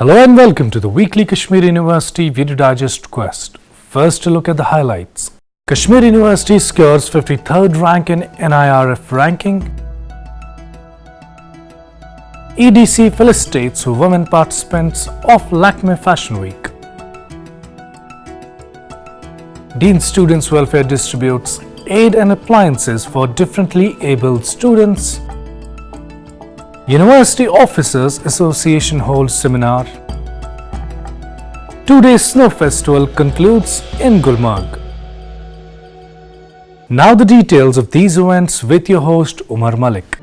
Hello and welcome to the weekly Kashmir University Video Digest Quest. First, a look at the highlights. Kashmir University scores 53rd rank in NIRF ranking. EDC felicitates women participants of Lakme Fashion Week. Dean Students Welfare distributes aid and appliances for differently abled students. University Officers Association holds seminar. 2-day snow festival concludes in Gulmarg. Now the details of these events with your host Umar Malik.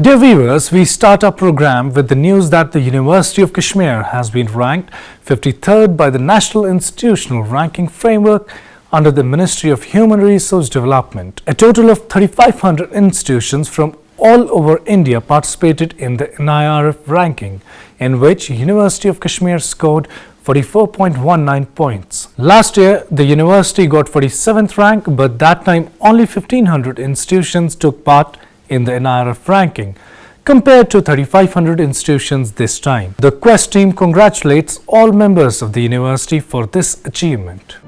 Dear viewers, we start our program with the news that the University of Kashmir has been ranked 53rd by the National Institutional Ranking Framework under the Ministry of Human Resource Development. A total of 3,500 institutions from all over India participated in the NIRF ranking, in which University of Kashmir scored 44.19 points. Last year, the university got 47th rank, but that time only 1,500 institutions took part in the NIRF ranking, compared to 3,500 institutions this time. The Quest team congratulates all members of the university for this achievement.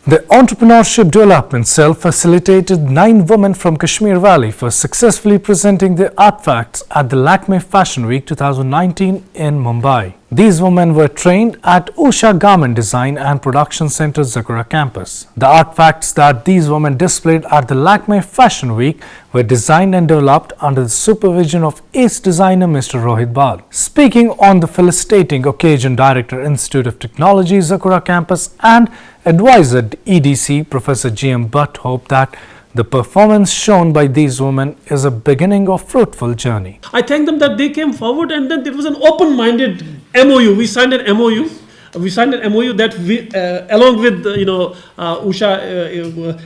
The Entrepreneurship Development Cell facilitated 9 women from Kashmir Valley for successfully presenting their artifacts at the Lakme Fashion Week 2019 in Mumbai. These women were trained at Usha Garment Design and Production Center, Zakura campus. The artifacts that these women displayed at the Lakme Fashion Week were designed and developed under the supervision of ace designer Mr. Rohit Bal. Speaking on the felicitating occasion, Director, Institute of Technology, Zakura campus and advisor EDC Professor G.M. Bhatt hoped that the performance shown by these women is a beginning of fruitful journey. I thank them that they came forward, and then there was an open-minded MOU. We signed an MOU. That we, along with Usha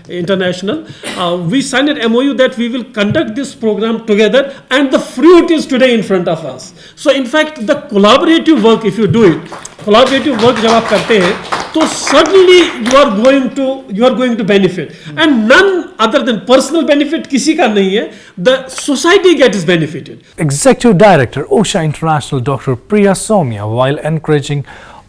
International, we signed an MOU that we will conduct this program together, and the fruit is today in front of us. So, in fact, the collaborative work, if you do it, collaborative work जब आप करते हैं, तो suddenly you are going to benefit, and none other than personal benefit किसी का नहीं है. The society gets benefited. Executive Director Usha International Dr. Priya Somia, while encouraging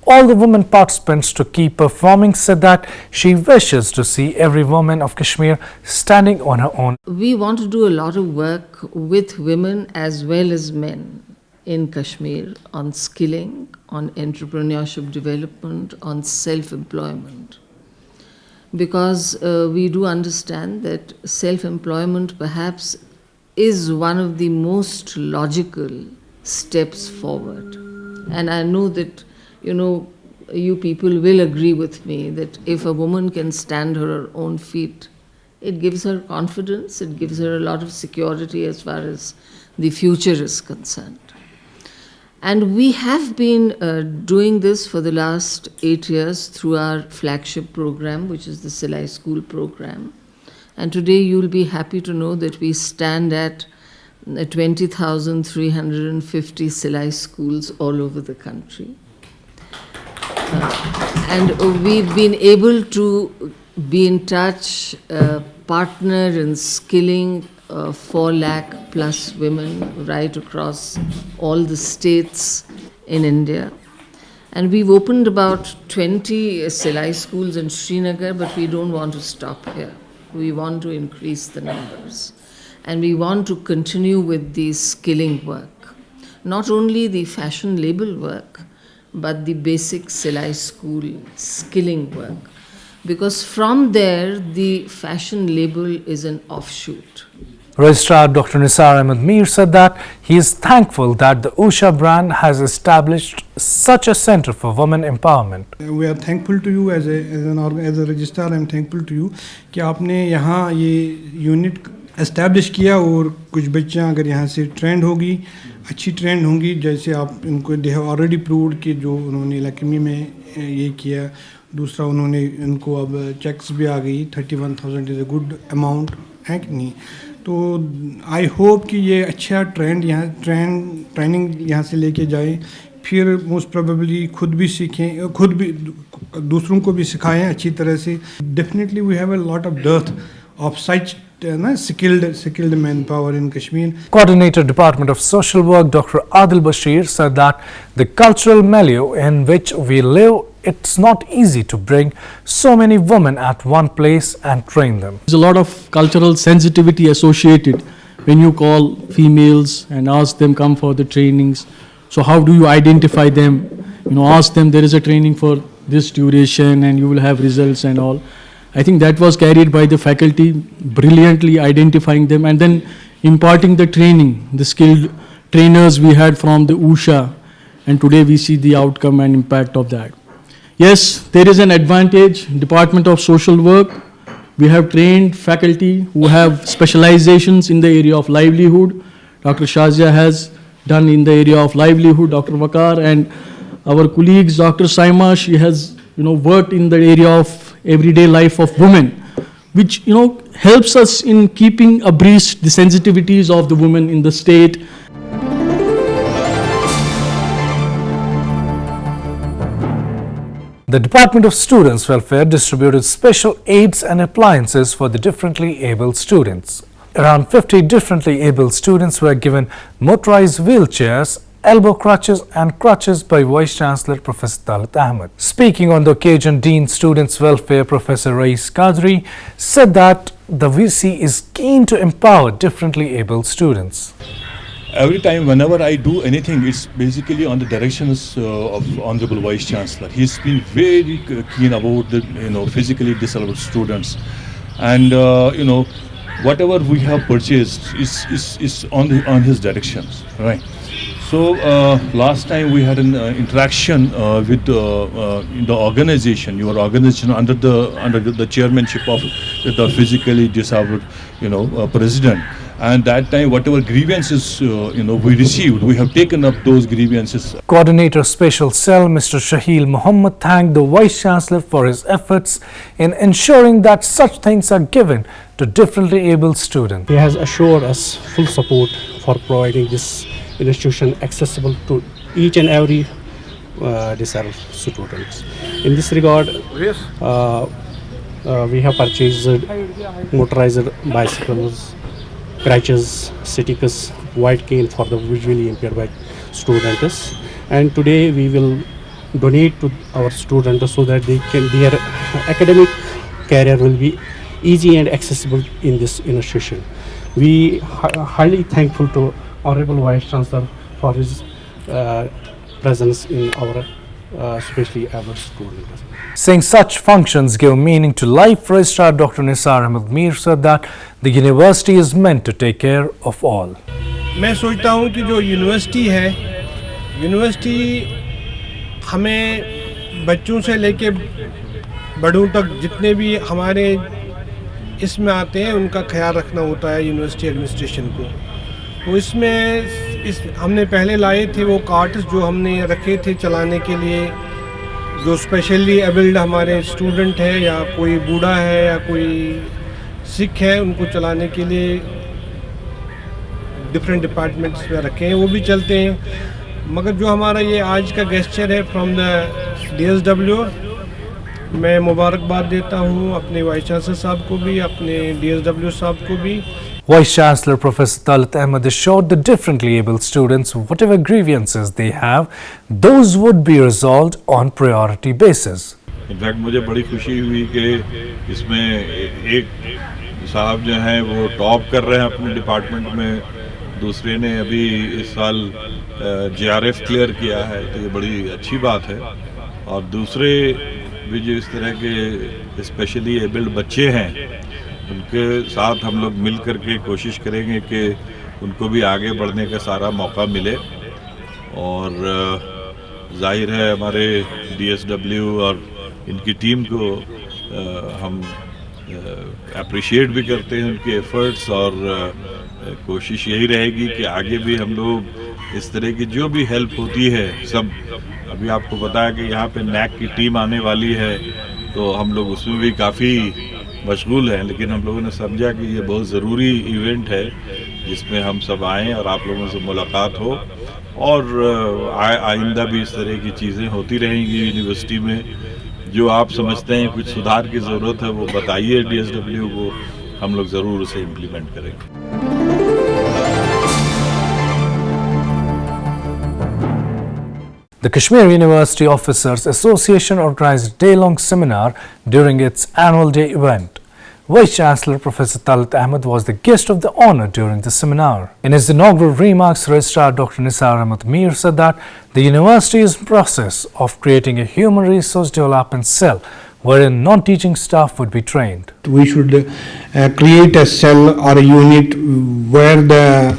all the women participants to keep performing, said that she wishes to see every woman of Kashmir standing on her own. We want to do a lot of work with women as well as men in Kashmir on skilling, on entrepreneurship development, on self-employment. Because we do understand that self-employment perhaps is one of the most logical steps forward. And I know that you people will agree with me that if a woman can stand on her own feet, it gives her confidence, it gives her a lot of security as far as the future is concerned. And we have been doing this for the last 8 years through our flagship program, which is the Silai School program. And today you'll be happy to know that we stand at 20,350 Silai schools all over the country. And we've been able to be in touch, partner in skilling 4 lakh plus women right across all the states in India. And we've opened about 20 Silai schools in Srinagar, but we don't want to stop here. We want to increase the numbers. And we want to continue with the skilling work. Not only the fashion label work, but the basic Silai school skilling work. Because from there, the fashion label is an offshoot. Registrar Dr. Nisar Ahmed Mir said that he is thankful that the Usha brand has established such a center for women empowerment. We are thankful to you as a registrar. I am thankful to you कि आपने यहाँ ये unit establish किया और कुछ बच्चियाँ अगर यहाँ से ट्रेंड होगी, अच्छी ट्रेंड होंगी, जैसे आप इनको they have already proved कि जो उन्होंने लक्ष्मी में ये किया, दूसरा उन्होंने इनको अब चेक्स भी आ गई, 31,000 is a good amount है कि नहीं. तो आई होप कि ये अच्छा ट्रेंड यहाँ ट्रेनिंग यहाँ से लेके जाए, फिर मोस्ट प्रोबेबली खुद भी सीखें, खुद भी दूसरों को भी सिखाएं अच्छी तरह से. Definitely we have a lot of depth of such skilled manpower in Kashmir. Coordinator Department of Social Work Dr. Adil Bashir said that the cultural milieu in which we live, it's not easy to bring so many women at one place and train them. There's a lot of cultural sensitivity associated when you call females and ask them come for the trainings. So how do you identify them? Ask them there is a training for this duration and you will have results and all. I think that was carried by the faculty, brilliantly identifying them and then imparting the training. The skilled trainers we had from the USHA, and today we see the outcome and impact of that. Yes, there is an advantage. Department of Social Work, we have trained faculty who have specializations in the area of livelihood. Dr. Shazia has done in the area of livelihood, Dr. Wakar, and our colleagues, Dr. Saima, she has worked in the area of everyday life of women, which helps us in keeping abreast the sensitivities of the women in the state. The Department of Students Welfare distributed special aids and appliances for the differently abled students. Around 50 differently abled students were given motorized wheelchairs, elbow crutches and crutches by Vice Chancellor Professor Talat Ahmed. Speaking on the occasion, Dean Students Welfare Professor Rais Qadri said that the VC is keen to empower differently abled students. Every time, whenever I do anything, it's basically on the directions of Honorable Vice Chancellor. He's been very keen about the physically disabled students, and whatever we have purchased is on his directions, right? So last time we had an interaction with the organization, your organization under the chairmanship of the physically disabled, president. And that time, whatever grievances we received, we have taken up those grievances. Coordinator Special Cell Mr. Shahil Muhammad thanked the Vice Chancellor for his efforts in ensuring that such things are given to differently abled students. He has assured us full support for providing this institution accessible to each and every disabled students. In this regard, we have purchased motorized bicycles, crutches, stickers, white cane for the visually impaired students, and today we will donate to our students so that their academic career will be easy and accessible in this institution. We are highly thankful to Honorable Vice Chancellor for his presence in our especially abled students. Saying such functions give meaning to life, Registrar Dr. Nisar Ahmed Mir said that the university is meant to take care of all. मैं सोचता हूँ कि जो university है, university हमें बच्चों से लेके बड़ों तक जितने भी हमारे इसमें आते हैं उनका ख्याल रखना होता है यूनिवर्सिटी एडमिनिस्ट्रेशन को. तो इसमें हमने पहले लाए थे वो कार्ट्स जो हमने रखे थे चलाने के लिए, जो स्पेशली एबल्ड हमारे स्टूडेंट है या कोई बूढ़ा है या कोई सिख है, उनको चलाने के लिए डिफरेंट डिपार्टमेंट्स में रखे हैं, वो भी चलते हैं. मगर जो हमारा ये आज का गेस्चर है फ्रॉम द DSW, मैं मुबारकबाद देता हूँ अपने वाइस चांसलर साहब को भी, अपने DSW साहब को भी. Vice Chancellor Professor Talat Ahmed assured the differently abled students whatever grievances they have, those would be resolved on priority basis. In fact मुझे बड़ी खुशी हुई कि इसमें एक साहब जो हैं वो टॉप कर रहे हैं अपने डिपार्टमेंट में, दूसरे ने अभी इस साल JRF क्लियर किया है, तो ये बड़ी अच्छी बात है. और दूसरे भी जो इस तरह के स्पेशली एबल्ड बच्चे हैं, उनके साथ हम लोग मिल कर के कोशिश करेंगे कि उनको भी आगे बढ़ने का सारा मौका मिले. और जाहिर है हमारे DSW और इनकी टीम को हम अप्रिशिएट भी करते हैं उनके एफर्ट्स, और कोशिश यही रहेगी कि आगे भी हम लोग इस तरह की जो भी हेल्प होती है सब. अभी आपको पता है कि यहाँ पे NAC की टीम आने वाली है, तो हम लोग उसमें भी काफ़ी मशगूल हैं, लेकिन हम लोगों ने समझा कि ये बहुत ज़रूरी इवेंट है जिसमें हम सब आएँ और आप लोगों से मुलाकात हो. और आइंदा भी इस तरह की चीज़ें होती रहेंगी यूनिवर्सिटी में। जो आप समझते हैं कुछ सुधार की ज़रूरत है वो बताइए DSW को, हम लोग ज़रूर उसे इम्प्लीमेंट करेंगे। The Kashmir University Officers Association organized a day-long seminar during its annual day event. Vice Chancellor Professor Talat Ahmed was the guest of the honor during the seminar. In his inaugural remarks, Registrar Dr. Nisar Ahmed Mir said that the university is in the process of creating a human resource development cell wherein non-teaching staff would be trained. We should create a cell or a unit where the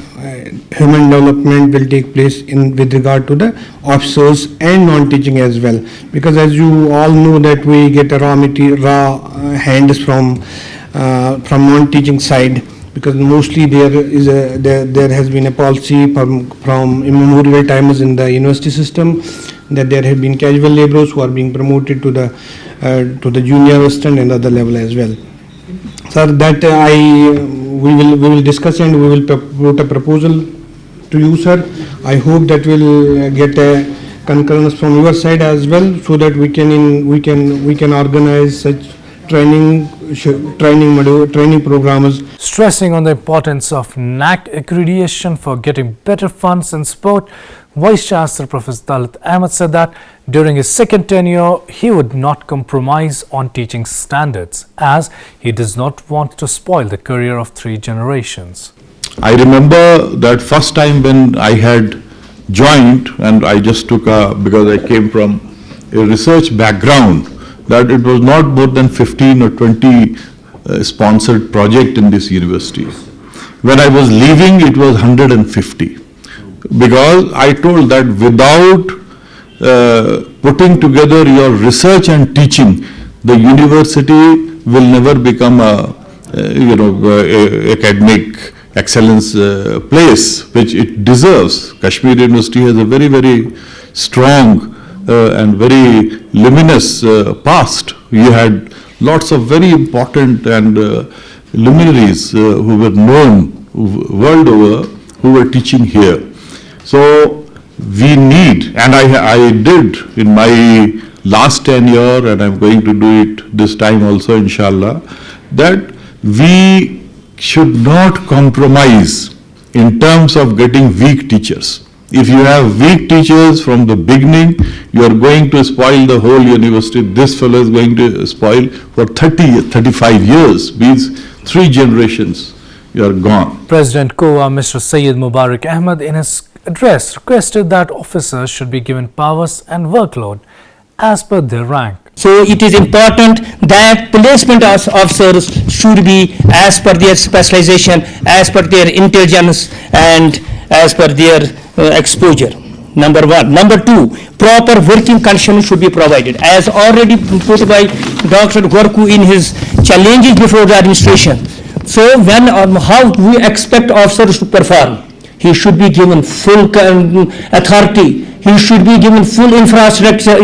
human development will take place with regard to the officers and non-teaching as well, because as you all know that we get a raw hands from non-teaching side, because mostly there has been a policy from immemorial times in the university system that there have been casual laborers who are being promoted to the junior assistant and other level as well. Sir, that we will discuss and we will put a proposal to you, sir. I hope that we'll get a concurrence from your side as well, so that we can organize such training programs. Stressing on the importance of NAC accreditation for getting better funds in sport, Vice Chancellor Professor Talat Ahmed said that during his second tenure, he would not compromise on teaching standards, as he does not want to spoil the career of 3 generations. I remember that first time when I had joined, and I just took because I came from a research background, that it was not more than 15 or 20 sponsored project in this university. When I was leaving, it was 150. Because I told that without putting together your research and teaching, the university will never become a academic excellence place which it deserves. Kashmir University has a very, very strong and very luminous past. You had lots of very important and luminaries who were known world over, who were teaching here. So we need, and I did in my last tenure, and I'm going to do it this time also, inshallah, that we should not compromise in terms of getting weak teachers. If you have weak teachers from the beginning, you are going to spoil the whole university. This fellow is going to spoil for 35 years, means 3 generations, you are gone. President COA, Mr. Syed Mubarak Ahmed, in his address requested that officers should be given powers and workload as per their rank. So it is important that placement of officers should be as per their specialization, as per their intelligence and as per their exposure. Number 1. Number 2, proper working conditions should be provided. As already put by Dr. Gorku in his challenges before the administration. So when how we expect officers to perform? He should be given full authority. He should be given full infrastructure,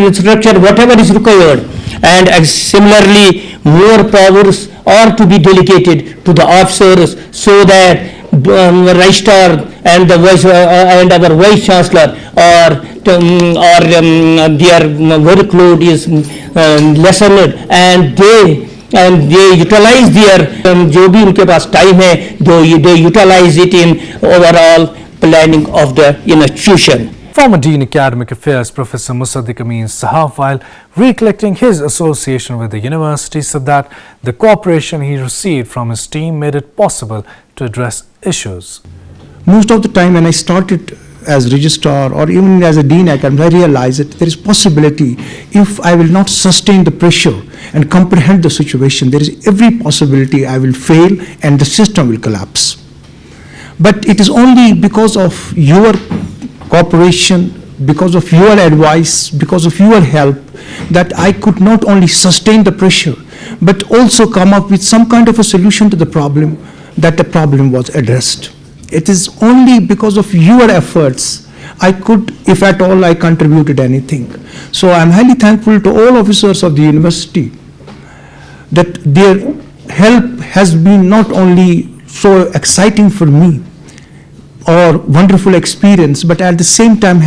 whatever is required. And similarly, more powers are to be delegated to the officers, so that Registrar and the and our Vice Chancellor their workload is lessened, and they utilize their जो भी उनके पास time है, they utilize it in overall planning of the institution. Former Dean Academic Affairs Professor Musaddiq Amin Sahab, while recollecting his association with the university, said that the cooperation he received from his team made it possible to address issues. Most of the time when I started as registrar or even as a dean, I realize that there is possibility, if I will not sustain the pressure and comprehend the situation, there is every possibility I will fail and the system will collapse. But it is only because of your cooperation, because of your advice, because of your help, that I could not only sustain the pressure, but also come up with some kind of a solution to the problem, that the problem was addressed. It is only because of your efforts I could, if at all, I contributed anything. So I am highly thankful to all officers of the university that their help has been not only so exciting for me, or wonderful experience, but at the same time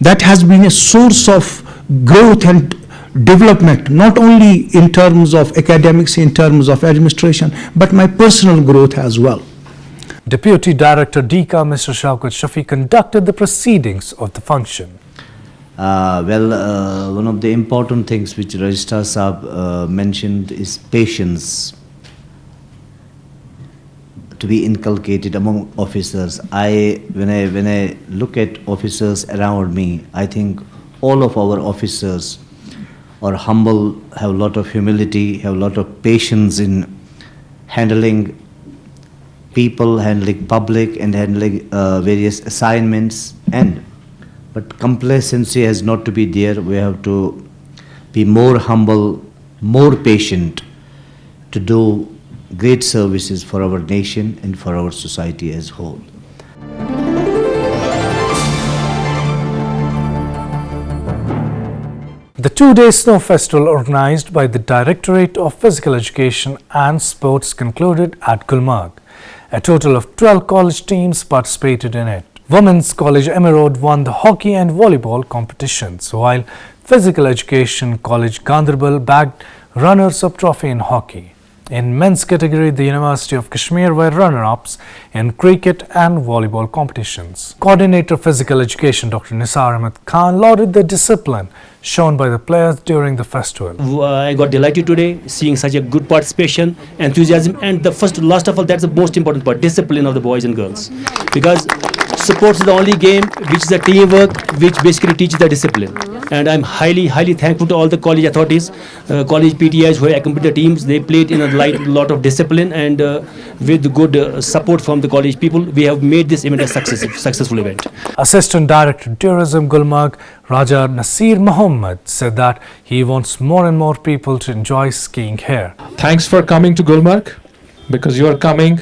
that has been a source of growth and development, not only in terms of academics, in terms of administration, but my personal growth as well. Deputy Director DICA, Mr. Shaukat Shafi, conducted the proceedings of the function. One of the important things which Registrar Saab mentioned is patience to be inculcated among officers. When I look at officers around me, I think all of our officers are humble, have a lot of humility, have a lot of patience in handling people, handling public, and handling various assignments. But complacency has not to be there. We have to be more humble, more patient to do great services for our nation and for our society as a whole. The two-day snow festival organized by the Directorate of Physical Education and Sports concluded at Gulmarg. A total of 12 college teams participated in it. Women's College Emerald won the hockey and volleyball competitions, while Physical Education College Ganderbal bagged runners-up trophy in hockey. In men's category, the University of Kashmir were runner-ups in cricket and volleyball competitions. Coordinator Physical Education Dr. Nisar Ahmed Khan lauded the discipline shown by the players during the festival. I got delighted today seeing such a good participation, enthusiasm, and last of all, that's the most important part, discipline of the boys and girls. Because sports is the only game which is a teamwork, which basically teaches the discipline. And I'm highly thankful to all the college authorities, college PTIs who accompanied the teams. They played in a lot of discipline, and with good support from the college people, we have made this event a successful event. Assistant Director Tourism Gulmarg, Raja Nasir Muhammad, said that he wants more and more people to enjoy skiing here. Thanks for coming to Gulmarg, because your coming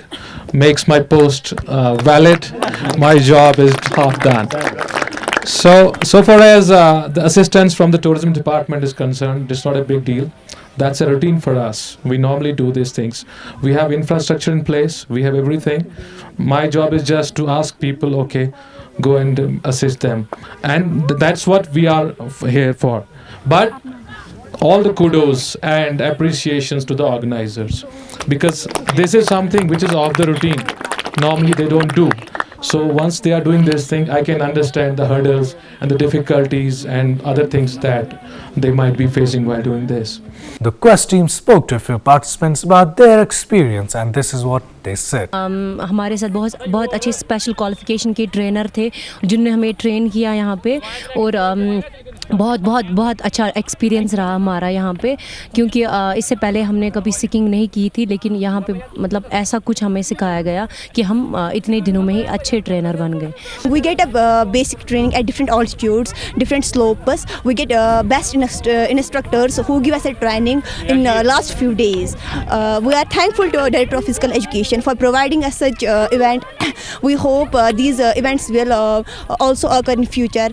makes my post valid. My job is half done. So far as the assistance from the tourism department is concerned, it's not a big deal. That's a routine for us. We normally do these things. We have infrastructure in place. We have everything. My job is just to ask people, okay, go and assist them. And that's what we are here for. But all the kudos and appreciations to the organizers, because this is something which is off the routine. Normally they don't do. So once they are doing this thing, I can understand the hurdles and the difficulties and other things that they might be facing while doing this. The quest team spoke to a few participants about their experience, and this is what they said. हमारे साथ बहुत अच्छे special qualification के trainer थे जिन्होंने हमें train किया यहाँ पे, और बहुत अच्छा एक्सपीरियंस रहा हमारा यहाँ पे, क्योंकि इससे पहले हमने कभी स्कीइंग नहीं की थी, लेकिन यहाँ पे मतलब ऐसा कुछ हमें सिखाया गया कि हम इतने दिनों में ही अच्छे ट्रेनर बन गए. We get a basic training at different altitudes, different slopes. We get best instructors who give us a training in last few days. We are thankful to our Director of Physical Education for providing us such event. We hope these events will also occur in future.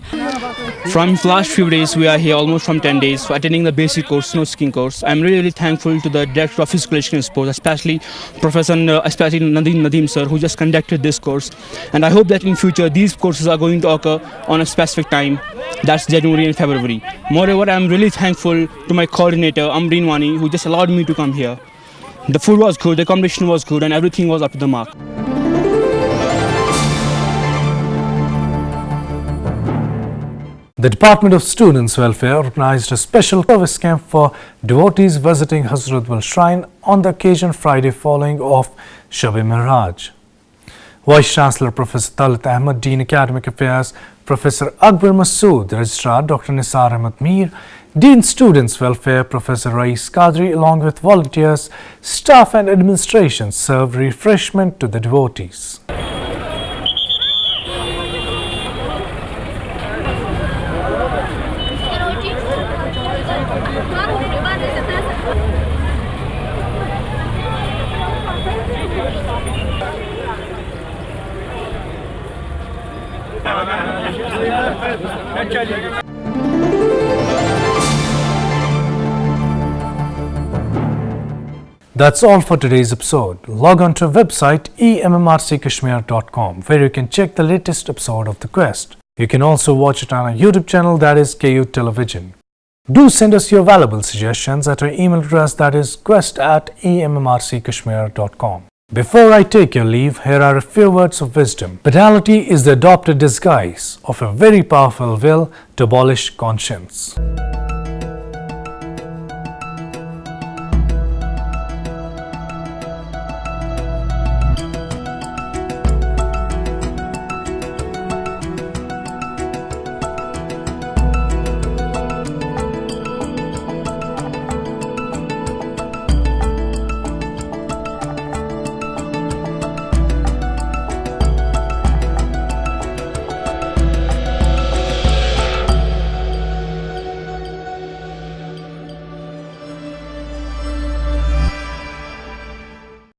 From last few days, we are here almost from 10 days for attending the basic course, snow skiing course. I'm really thankful to the Director of Physical Education and Sports, especially Professor Nadeem sir, who just conducted this course. And I hope that in future these courses are going to occur on a specific time, that's January and February. Moreover, I'm really thankful to my coordinator, Amreen Wani, who just allowed me to come here. The food was good, the accommodation was good, and everything was up to the mark. The Department of Students' Welfare organized a special service camp for devotees visiting Hazratbal Shrine on the occasion Friday following of Shab-e-Miraj. Vice Chancellor Professor Talat Ahmed, Dean Academic Affairs, Professor Akbar Masood, Registrar Dr. Nisar Ahmed Mir, Dean Students' Welfare Professor Rais Qadri, along with volunteers, staff and administration served refreshment to the devotees. That's all for today's episode. Log on to our website emmrckashmir.com where you can check the latest episode of The Quest. You can also watch it on our YouTube channel, that is KU Television. Do send us your valuable suggestions at our email address, that is quest@emmrckashmir.com. Before I take your leave, here are a few words of wisdom. Banality is the adopted disguise of a very powerful will to abolish conscience.